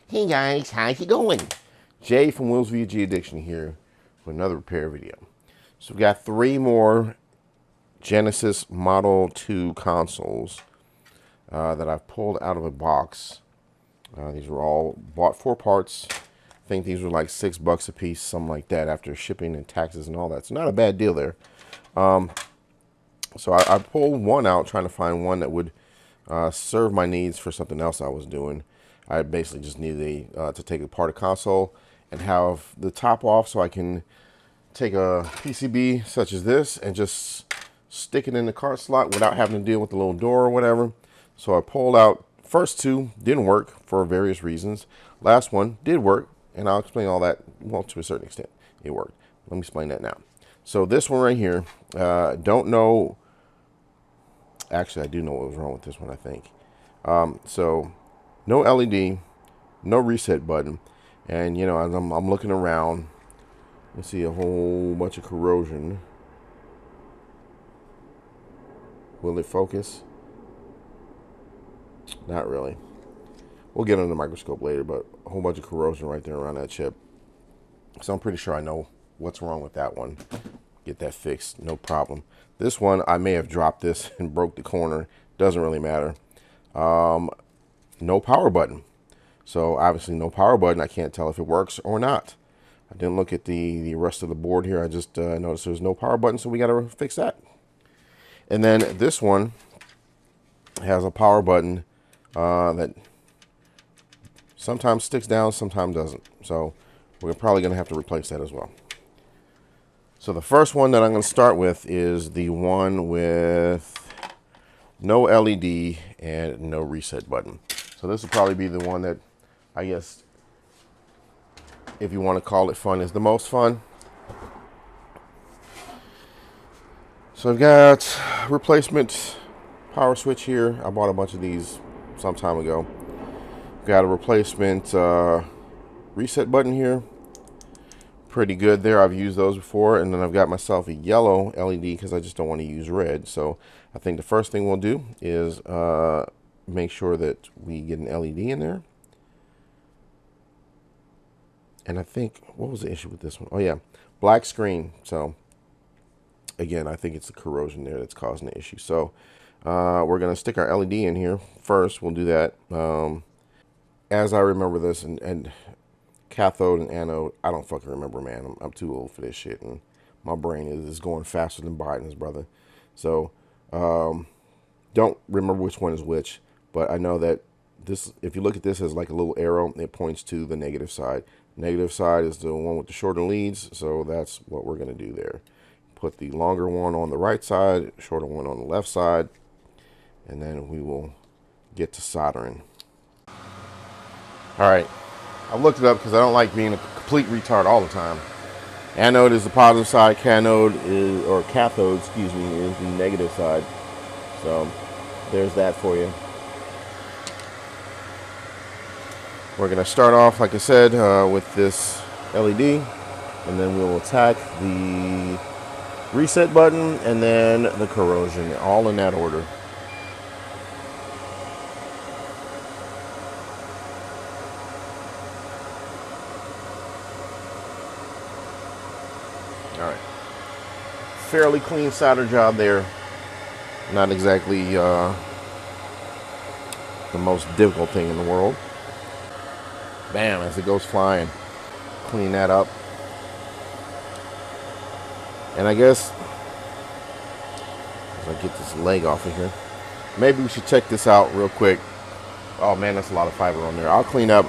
Hey guys, how's it going? Jay from Will's VG Addiction here with another repair video. So we've got 3 more Genesis Model 2 consoles that I've pulled out of a box. These were all bought 4 parts. I think these were like $6 a piece, something like that, after shipping and taxes and all that. So not a bad deal there. So I pulled one out, trying to find one that would serve my needs for something else I was doing. I basically just needed to take apart a console and have the top off so I can take a PCB such as this and just stick it in the card slot without having to deal with the little door or whatever. So I pulled out. First 2 didn't work for various reasons. Last one did work, and I'll explain all that. Well, to a certain extent, it worked. Let me explain that now. So this one right here, don't know. Actually, I do know what was wrong with this one, I think. So no LED, no reset button, and you know, as I'm looking around, you see a whole bunch of corrosion. Will it focus? Not really. We'll get under the microscope later, but a whole bunch of corrosion right there around that chip. So I'm pretty sure I know what's wrong with that one. Get that fixed, no problem. This one, I may have dropped this and broke the corner. Doesn't really matter. No power button. So obviously no power button. I can't tell if it works or not. I didn't look at the rest of the board here. I just noticed there's no power button, so we got to fix that. And then this one has a power button that sometimes sticks down, sometimes doesn't. So we're probably going to have to replace that as well. So the first one that I'm going to start with is the one with no LED and no reset button. So this will probably be the one that, I guess, if you want to call it fun, is the most fun. So I've got replacement power switch here. I bought a bunch of these some time ago. Got a replacement reset button here. Pretty good there. I've used those before. And then I've got myself a yellow LED because I just don't want to use red. So I think the first thing we'll do is make sure that we get an LED in there. And I think, what was the issue with this one? Oh yeah, black screen. So again, I think it's the corrosion there that's causing the issue. So we're going to stick our LED in here first. We'll do that. As I remember this, and cathode and anode, I don't fucking remember, man. I'm too old for this shit, and my brain is going faster than Biden's, brother. So don't remember which one is which, but I know that this, if you look at this as like a little arrow, it points to the negative side. Negative side is the one with the shorter leads, so that's what we're going to do there. Put the longer one on the right side, shorter one on the left side, and then we will get to soldering. All right, I looked it up because I don't like being a complete retard all the time. Anode is the positive side, cathode, excuse me, is the negative side. So there's that for you. We're going to start off, like I said, with this LED, and then we'll attack the reset button and then the corrosion, all in that order. All right, fairly clean solder job there. Not exactly the most difficult thing in the world. Bam, as it goes flying. Clean that up. And I guess, as I get this leg off of here, maybe we should check this out real quick. Oh man, that's a lot of fiber on there. I'll clean up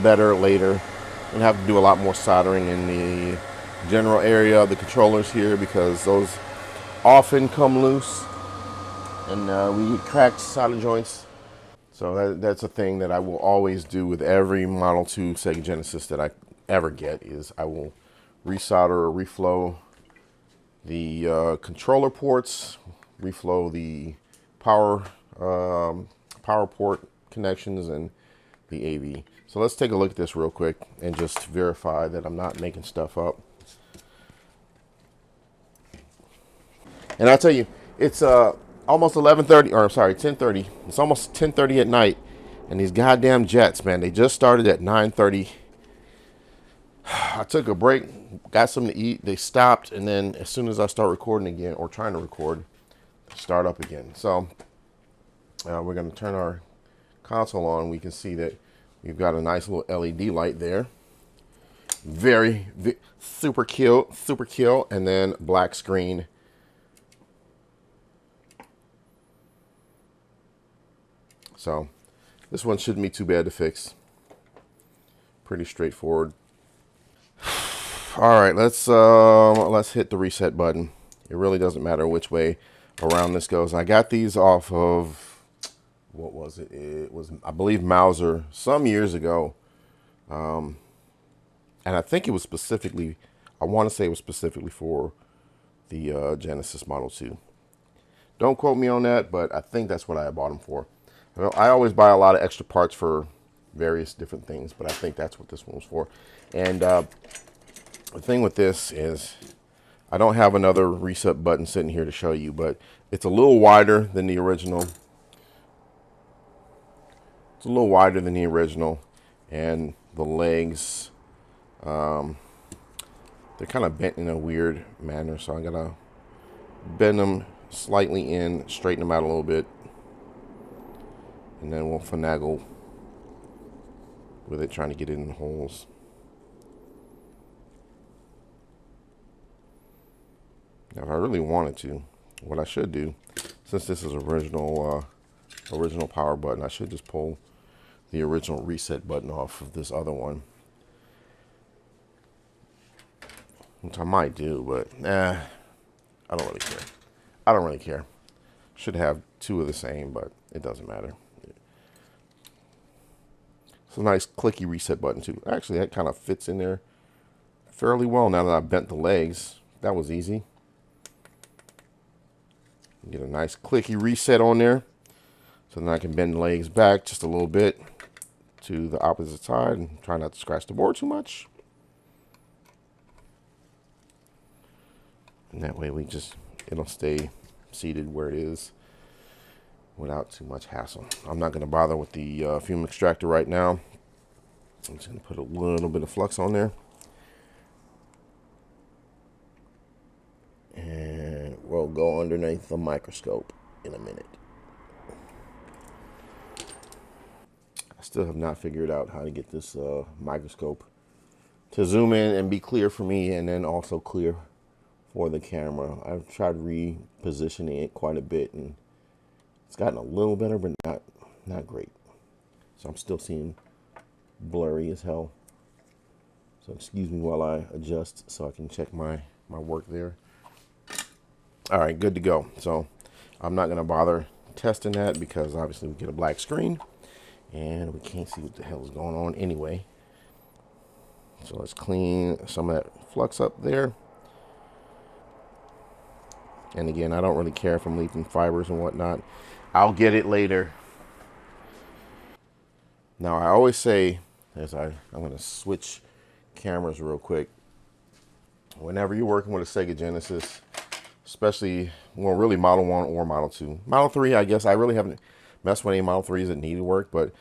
better later. And have to do a lot more soldering in the general area of the controllers here because those often come loose and we get cracked solder joints. So that's a thing that I will always do with every Model 2 Sega Genesis that I ever get, is I will resolder or reflow the controller ports, reflow the power port connections, and the AV. So let's take a look at this real quick and just verify that I'm not making stuff up. And I'll tell you, it's almost 11:30, or I'm sorry, 10:30. It's almost 10:30 at night, and these goddamn jets, man, they just started at 9:30. I took a break, got something to eat. They stopped, and then as soon as I start recording again, or trying to record, start up again. So we're going to turn our console on. We can see that we've got a nice little LED light there. Super kill, and then black screen. So this one shouldn't be too bad to fix. Pretty straightforward. All right, let's hit the reset button. It really doesn't matter which way around this goes. I got these off of, what was it? It was, I believe, Mauser some years ago. And I think it was specifically, I want to say it was specifically for the Genesis Model 2. Don't quote me on that, but I think that's what I bought them for. Well, I always buy a lot of extra parts for various different things, but I think that's what this one was for. And the thing with this is I don't have another reset button sitting here to show you, but it's a little wider than the original. It's a little wider than the original, and the legs, they're kind of bent in a weird manner, so I gotta bend them slightly in, straighten them out a little bit, and then we'll finagle with it, trying to get it in the holes. Now, if I really wanted to, what I should do, since this is original power button, I should just pull the original reset button off of this other one, which I might do, but I don't really care. I don't really care. Should have two of the same, but it doesn't matter. It's a nice clicky reset button too. Actually, that kind of fits in there fairly well now that I bent the legs. That was easy. Get a nice clicky reset on there, so then I can bend the legs back just a little bit to the opposite side and try not to scratch the board too much. And that way it'll stay seated where it is without too much hassle. I'm not going to bother with the fume extractor right now. I'm just going to put a little bit of flux on there. And we'll go underneath the microscope in a minute. I still have not figured out how to get this microscope to zoom in and be clear for me, and then also clear for the camera. I've tried repositioning it quite a bit, and it's gotten a little better, but not great. So I'm still seeing blurry as hell. So excuse me while I adjust so I can check my work there. All right, good to go. So I'm not going to bother testing that because obviously we get a black screen and we can't see what the hell is going on anyway. So let's clean some of that flux up there. And again, I don't really care if I'm leaving fibers and whatnot. I'll get it later. Now, I always say, I'm going to switch cameras real quick. Whenever you're working with a Sega Genesis, especially, well, really Model 1 or Model 2. Model 3, I guess I really haven't messed with any Model 3s that needed work, but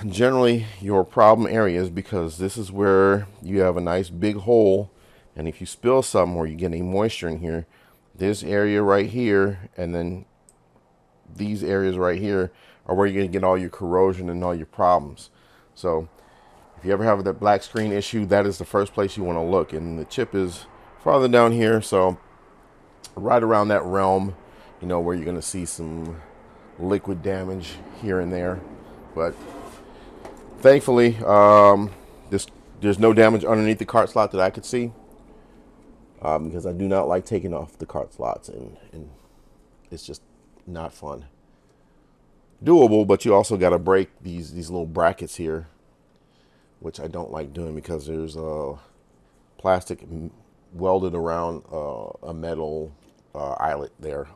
generally your problem areas, because this is where you have a nice big hole, and if you spill something or you get any moisture in here, this area right here and then these areas right here are where you're going to get all your corrosion and all your problems. So if you ever have that black screen issue, that is the first place you want to look. And the chip is farther down here, so right around that realm, you know, where you're going to see some liquid damage here and there. But thankfully, there's no damage underneath the cart slot that I could see, because I do not like taking off the cart slots, and it's just not fun. Doable, but you also got to break these little brackets here, which I don't like doing because there's plastic welded around a metal eyelet there,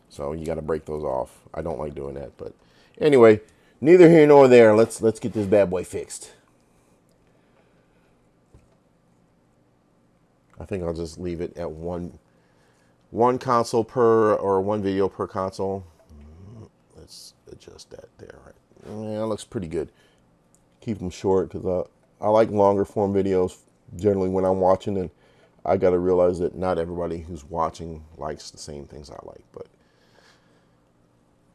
so you got to break those off. I don't like doing that, but anyway, neither here nor there. Let's get this bad boy fixed. I think I'll just leave it at one one console per, or one video per console. Let's adjust that there. Right. Yeah, it looks pretty good. Keep them short because I like longer form videos generally when I'm watching, and I got to realize that not everybody who's watching likes the same things I like, but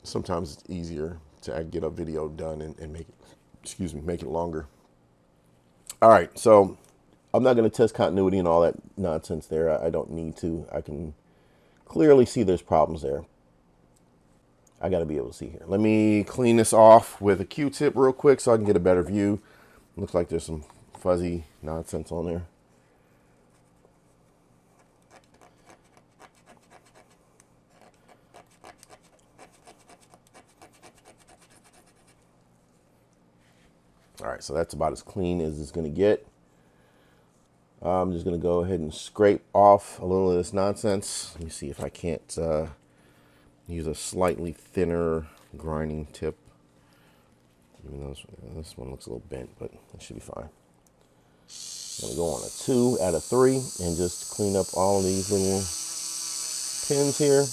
sometimes it's easier to get a video done and make it, make it longer. All right, so I'm not going to test continuity and all that nonsense there. I don't need to. I can clearly see there's problems there. I got to be able to see here. Let me clean this off with a Q-tip real quick so I can get a better view. Looks like there's some fuzzy nonsense on there. All right, so that's about as clean as it's going to get. I'm just going to go ahead and scrape off a little of this nonsense. Let me see if I can't use a slightly thinner grinding tip. Even though this one looks a little bent, but it should be fine. I'm going to go on a 2 out of 3 and just clean up all of these little pins here.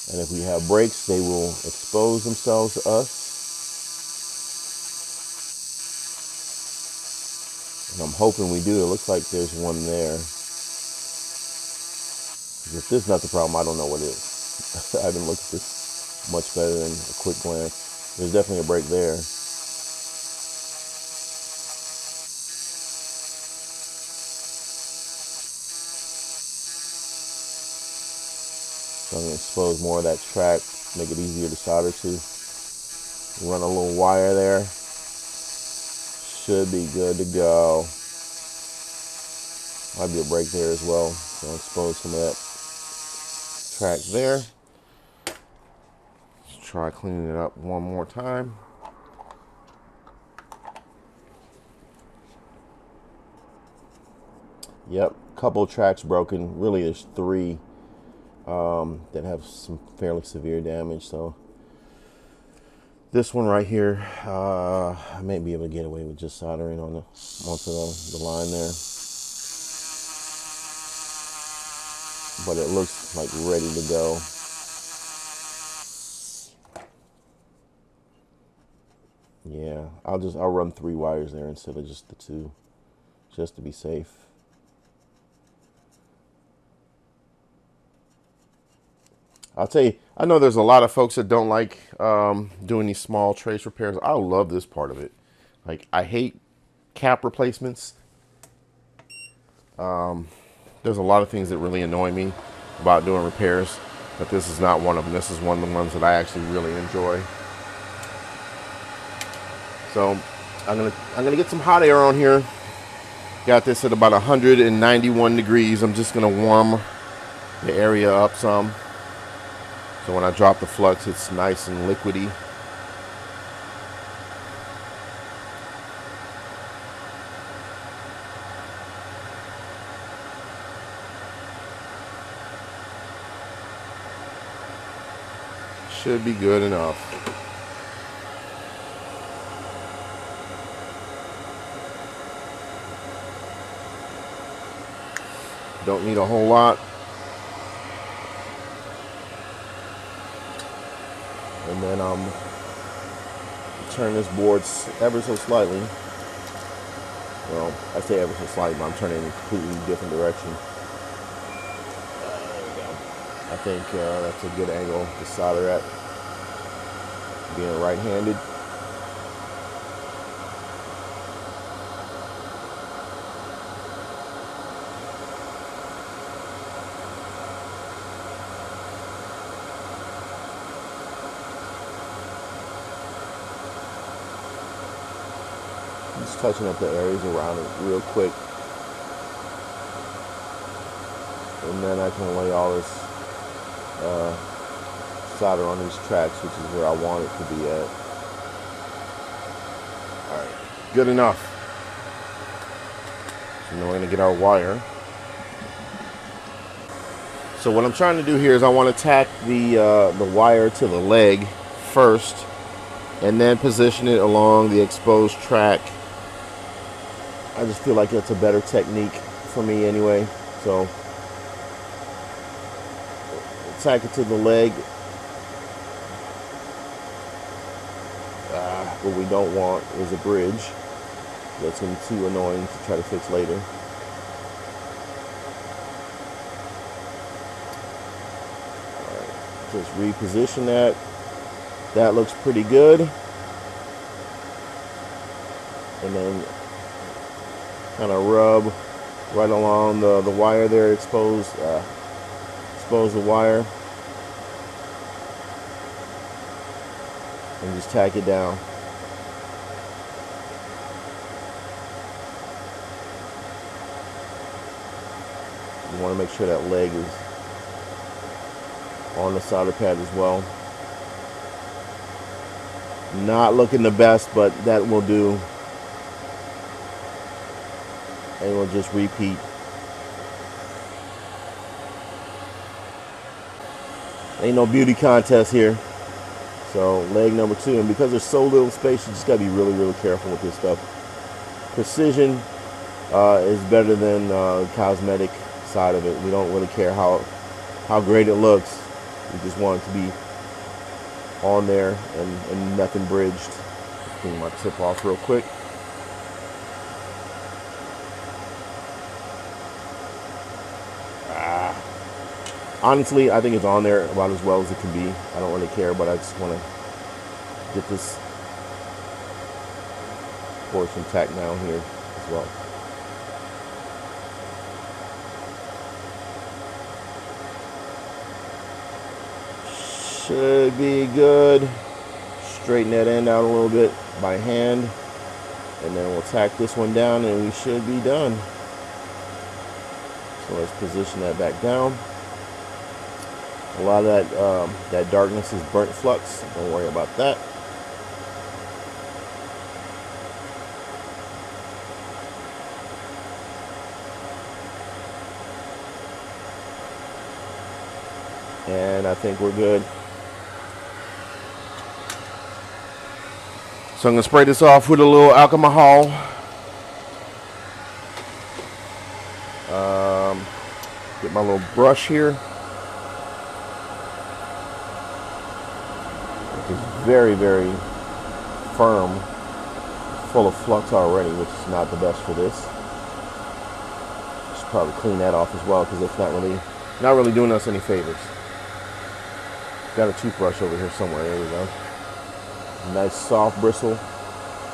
And if we have breaks, they will expose themselves to us. And I'm hoping we do. It looks like there's one there. If this is not the problem, I don't know what is. I haven't looked at this much better than a quick glance. There's definitely a break there. So I'm going to expose more of that track, make it easier to solder to. Run a little wire there. Should be good to go. Might be a break there as well. So I'll expose some of that track there. Let's try cleaning it up one more time. Yep, couple tracks broken. Really, there's 3 that have some fairly severe damage. So this one right here, I may be able to get away with just soldering on onto the line there. But it looks like ready to go. Yeah, I'll run 3 wires there instead of just the 2, just to be safe. I'll tell you, I know there's a lot of folks that don't like doing these small trace repairs. I love this part of it. Like, I hate cap replacements. There's a lot of things that really annoy me about doing repairs, but this is not one of them. This is one of the ones that I actually really enjoy. So I'm gonna get some hot air on here. Got this at about 191 degrees. I'm just gonna warm the area up some. So when I drop the flux, it's nice and liquidy. Should be good enough. Don't need a whole lot. And then turn this board ever so slightly. Well, I say ever so slightly, but I'm turning in a completely different direction. There we go. I think that's a good angle to solder at. Being right-handed. Just touching up the areas around it real quick. And then I can lay all this solder on these tracks, which is where I want it to be at. Alright, good enough. So now we're going to get our wire. So what I'm trying to do here is I want to tack the wire to the leg first, and then position it along the exposed track. I just feel like that's a better technique for me anyway. So tack it to the leg. What we don't want is a bridge. That's going to be too annoying to try to fix later. Alright, just reposition that. That looks pretty good. And then kind of rub right along the wire there, expose the wire. And just tack it down. You want to make sure that leg is on the solder pad as well. Not looking the best, but that will do. And we'll just repeat. Ain't no beauty contest here. So leg number 2, and because there's so little space, you just gotta be really, really careful with this stuff. Precision is better than cosmetic side of it. We don't really care how great it looks. We just want it to be on there and nothing bridged. Clean my tip off real quick. Honestly, I think it's on there about as well as it can be. I don't really care, but I just want to get this portion tacked down here as well. Should be good. Straighten that end out a little bit by hand, and then we'll tack this one down and we should be done. So let's position that back down. A lot of that darkness is burnt flux. Don't worry about that. And I think we're good. So I'm going to spray this off with a little alcohol. Get my little brush here. Very, very firm, full of flux already, which is not the best for this. Should probably clean that off as well, because it's not really doing us any favors. Got a toothbrush over here somewhere. There we go. Nice soft bristle,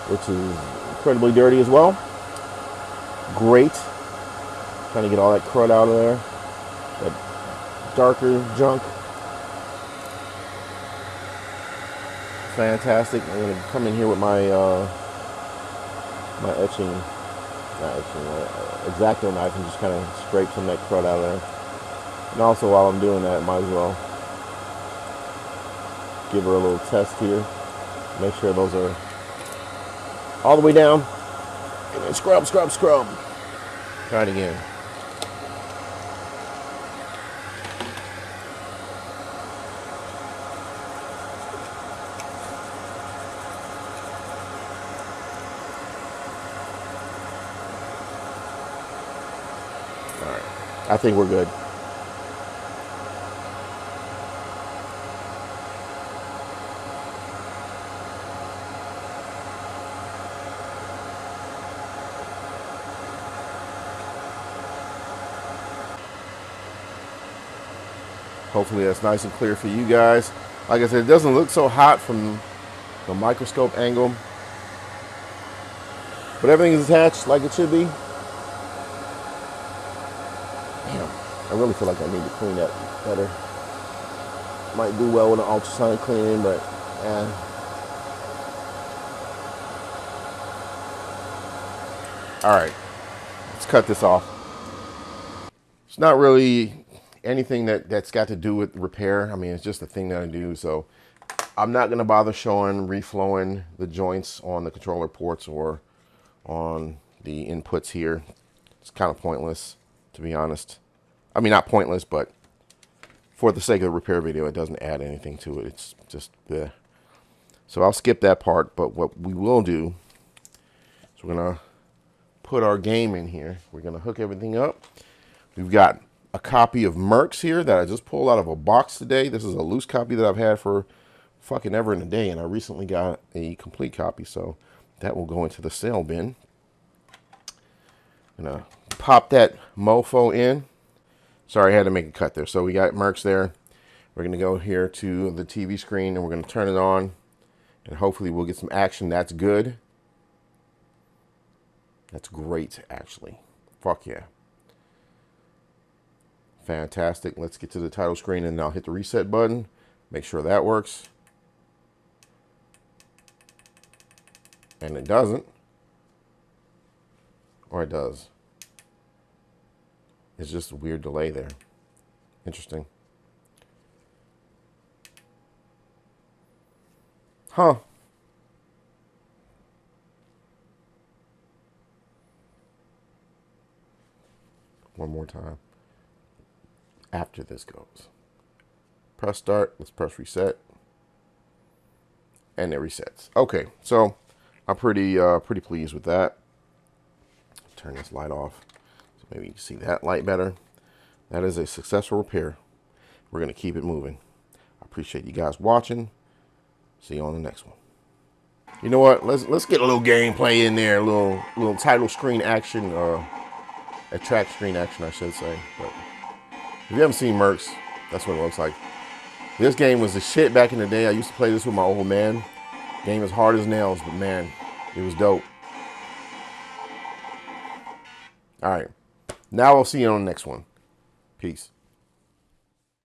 which is incredibly dirty as well. Great. Trying to get all that crud out of there, that darker junk. Fantastic. I'm going to come in here with my my X-Acto knife and just kind of scrape some of that crud out of there. And also, while I'm doing that, might as well give her a little test here. Make sure those are all the way down. And then scrub, scrub, scrub. Try it again. I think we're good. Hopefully that's nice and clear for you guys. Like I said, it doesn't look so hot from the microscope angle, but everything is attached like it should be. I really feel like I need to clean that better. Might do well with an ultrasonic cleaning, but all right, let's cut this off. It's not really anything that's got to do with repair. I mean, it's just a thing that I do. So I'm not going to bother showing reflowing the joints on the controller ports or on the inputs here. It's kind of pointless, to be honest. I mean, not pointless, but for the sake of the repair video, it doesn't add anything to it. It's just bleh. So I'll skip that part, but what we will do is we're going to put our game in here. We're going to hook everything up. We've got a copy of Mercs here that I just pulled out of a box today. This is a loose copy that I've had for fucking ever and a day, and I recently got a complete copy, so that will go into the sale bin. Gonna pop that mofo in. Sorry, I had to make a cut there. So we got Mercs there. We're gonna go here to the TV screen and we're gonna turn it on, and hopefully we'll get some action. That's good. That's great, actually. Fuck yeah. Fantastic. Let's get to the title screen and I'll hit the reset button. Make sure that works. And it doesn't. Or it does. It's just a weird delay there. Interesting. Huh. One more time. After this goes. Press start. Let's press reset. And it resets. Okay, so I'm pretty pleased with that. Turn this light off so maybe you can see that light better. That is a successful repair. We're gonna keep it moving. I appreciate you guys watching. See you on the next one. You know what? Let's get a little gameplay in there, a little title screen action, a track screen action, I should say. But if you haven't seen Mercs, that's what it looks like. This game was the shit back in the day. I used to play this with my old man. Game was hard as nails, but man, it was dope. All right, now I'll see you on the next one. Peace.